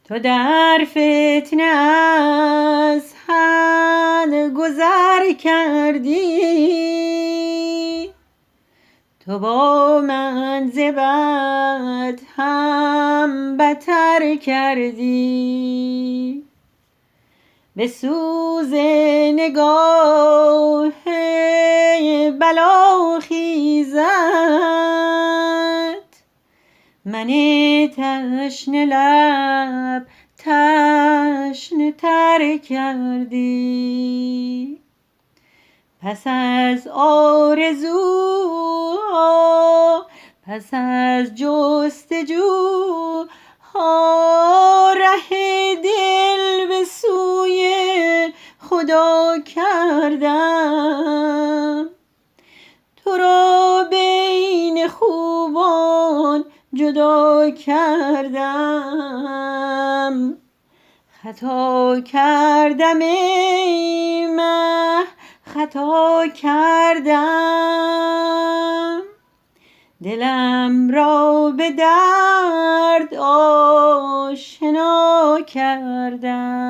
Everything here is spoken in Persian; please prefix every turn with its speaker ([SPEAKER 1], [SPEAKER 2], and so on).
[SPEAKER 1] تو در فتنه از حد گذر کردی، تو با من ز بد هم بتر کردی. به سوز نگاه بلاخیزت من تشنه لب تشنه تر کردی. پس از آرزوها، پس از جستجو ره دل به سوی خدا کردم. تو را بین خوبان جدا کردم. خطا کردم ای مه، خطا کردم. دلم را به درد آشنا کردم.